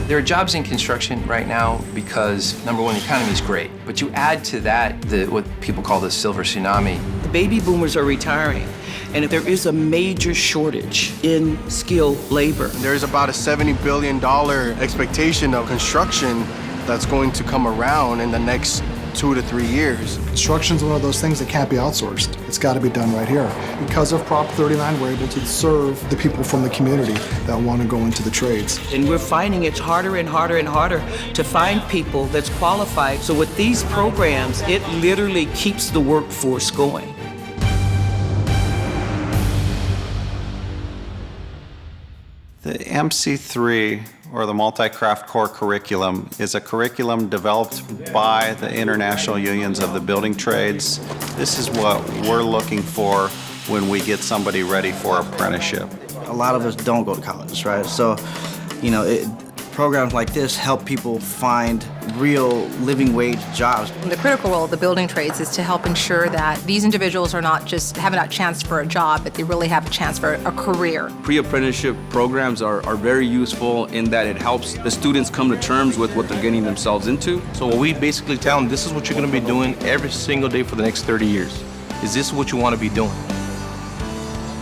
There are jobs in construction right now because, number one, the economy is great. But you add to that what people call the silver tsunami. The baby boomers are retiring, and there is a major shortage in skilled labor. There's about a $70 billion expectation of construction that's going to come around in the next 2 to 3 years. Construction's one of those things that can't be outsourced. It's got to be done right here. Because of Prop 39, we're able to serve the people from the community that want to go into the trades. And we're finding it's harder and harder and harder to find people that's qualified. So with these programs, it literally keeps the workforce going. The MC3, or the Multi-Craft Core Curriculum, is a curriculum developed by the international unions of the building trades. This is what we're looking for when we get somebody ready for apprenticeship. A lot of us don't go to college, right? So, programs like this help people find real living wage jobs. The critical role of the building trades is to help ensure that these individuals are not just having a chance for a job, but they really have a chance for a career. Pre-apprenticeship programs are very useful in that it helps the students come to terms with what they're getting themselves into. So what we basically tell them, this is what you're going to be doing every single day for the next 30 years. Is this what you want to be doing?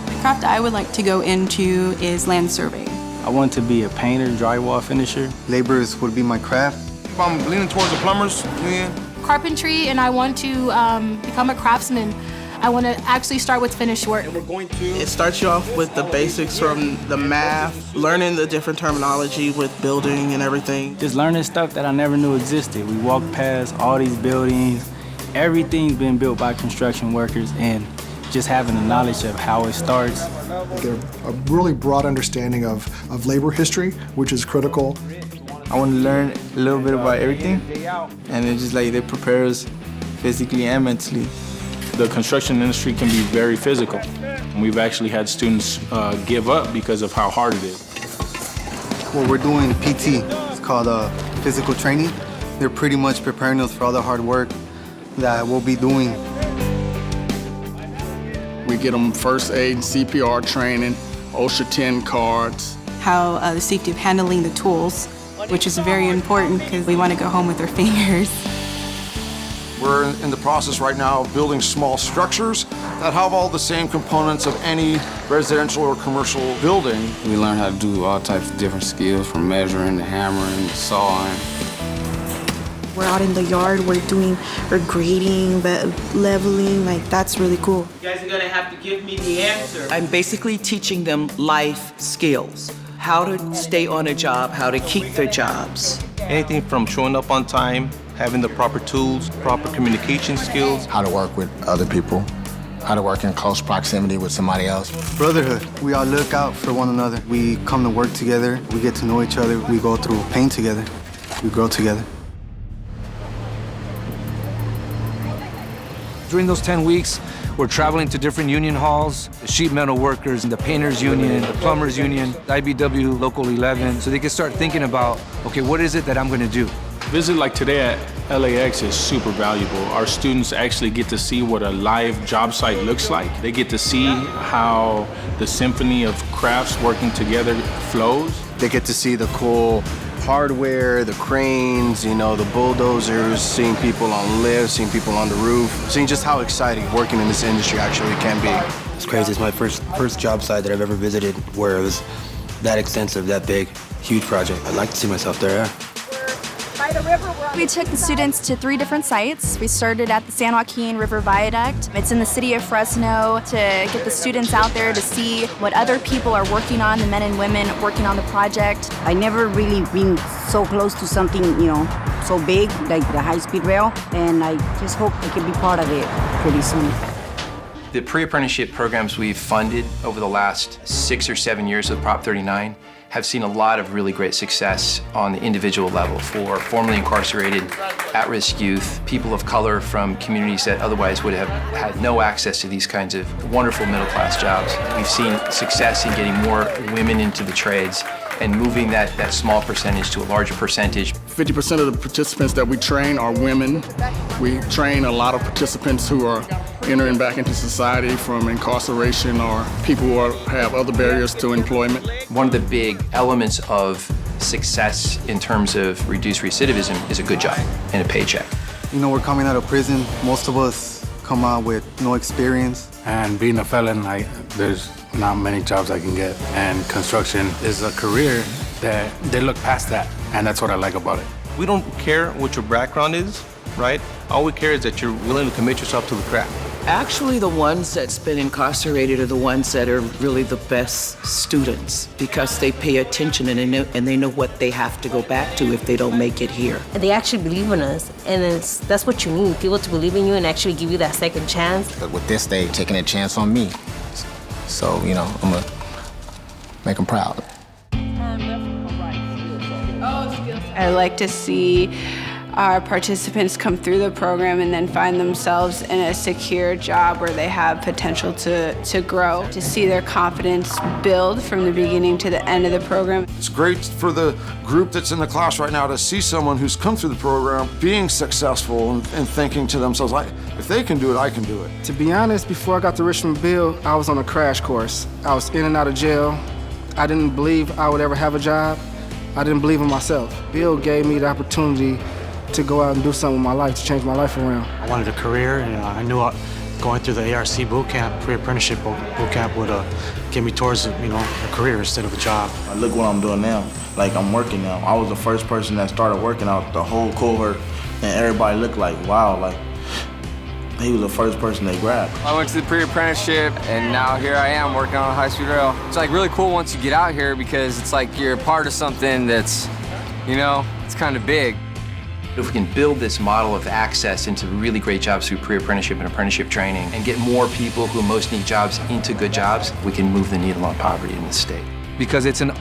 The craft I would like to go into is land surveying. I want to be a painter, drywall finisher. Laborers would be my craft. I'm leaning towards the plumbers. Carpentry, and I want to become a craftsman. I want to actually start with finished work. It starts you off with the basics from the math, learning the different terminology with building and everything. Just learning stuff that I never knew existed. We walked past all these buildings. Everything's been built by construction workers, and just having the knowledge of how it starts. Get a really broad understanding of labor history, which is critical. I want to learn a little bit about everything, and it's just like they prepare us physically and mentally. The construction industry can be very physical. We've actually had students give up because of how hard it is. Well, we're doing PT. It's called physical training. They're pretty much preparing us for all the hard work that we'll be doing. We get them first aid and CPR training, OSHA 10 cards. How the safety of handling the tools, which is very important because we want to go home with our fingers. We're in the process right now of building small structures that have all the same components of any residential or commercial building. We learn how to do all types of different skills, from measuring to hammering to sawing. We're out in the yard, we're grading, leveling, that's really cool. You guys are gonna have to give me the answer. I'm basically teaching them life skills. How to stay on a job, how to keep their jobs. Anything from showing up on time, having the proper tools, proper communication skills. How to work with other people, how to work in close proximity with somebody else. Brotherhood. We all look out for one another. We come to work together, we get to know each other, we go through pain together, we grow together. During those 10 weeks, we're traveling to different union halls, the sheet metal workers, the painters union, the plumbers union, the IBW Local 11, so they can start thinking about, okay, what is it that I'm gonna do? Visit like today at LAX is super valuable. Our students actually get to see what a live job site looks like. They get to see how the symphony of crafts working together flows. They get to see the cool hardware, the cranes, the bulldozers, seeing people on lifts, seeing people on the roof, seeing just how exciting working in this industry actually can be. It's crazy. It's my first job site that I've ever visited where it was that extensive, that big, huge project. I'd like to see myself there. We took the students to 3 different sites. We started at the San Joaquin River Viaduct. It's in the city of Fresno, to get the students out there to see what other people are working on, the men and women working on the project. I never really been so close to something, so big, like the high-speed rail, and I just hope I can be part of it pretty soon. The pre-apprenticeship programs we've funded over the last 6 or 7 years with Prop 39 have seen a lot of really great success on the individual level for formerly incarcerated, at-risk youth, people of color from communities that otherwise would have had no access to these kinds of wonderful middle-class jobs. We've seen success in getting more women into the trades and moving that small percentage to a larger percentage. 50% of the participants that we train are women. We train a lot of participants who are entering back into society from incarceration or people who have other barriers to employment. One of the big elements of success in terms of reduced recidivism is a good job and a paycheck. You know, we're coming out of prison. Most of us come out with no experience. And being a felon, there's not many jobs I can get. And construction is a career that they look past that. And that's what I like about it. We don't care what your background is, right? All we care is that you're willing to commit yourself to the craft. Actually, the ones that's been incarcerated are the ones that are really the best students because they pay attention and they know what they have to go back to if they don't make it here. They actually believe in us, and that's what you need, people to believe in you and actually give you that second chance. But with this, they've taken a chance on me. So, you know, I'm gonna make them proud. I like to see our participants come through the program and then find themselves in a secure job where they have potential to grow, to see their confidence build from the beginning to the end of the program. It's great for the group that's in the class right now to see someone who's come through the program being successful and thinking to themselves, if they can do it, I can do it. To be honest, before I got to Richmond Bill, I was on a crash course. I was in and out of jail. I didn't believe I would ever have a job. I didn't believe in myself. Bill gave me the opportunity to go out and do something with my life, to change my life around. I wanted a career, and I knew going through the ARC boot camp, pre-apprenticeship boot camp would get me towards a career instead of a job. Look what I'm doing now. Like, I'm working now. I was the first person that started working out the whole cohort, and everybody looked like, wow, like, he was the first person they grabbed. I went to the pre-apprenticeship, and now here I am working on a high-speed rail. It's like really cool once you get out here because it's like you're a part of something that's, it's kind of big. If we can build this model of access into really great jobs through pre-apprenticeship and apprenticeship training and get more people who most need jobs into good jobs, we can move the needle on poverty in the state. Because it's in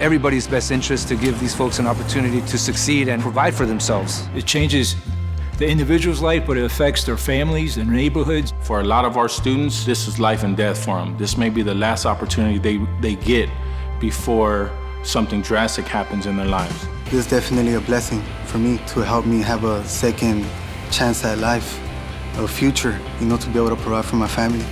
everybody's best interest to give these folks an opportunity to succeed and provide for themselves. It changes the individual's life, but it affects their families and neighborhoods. For a lot of our students, this is life and death for them. This may be the last opportunity they get before something drastic happens in their lives. This is definitely a blessing for me to help me have a second chance at life, a future, to be able to provide for my family.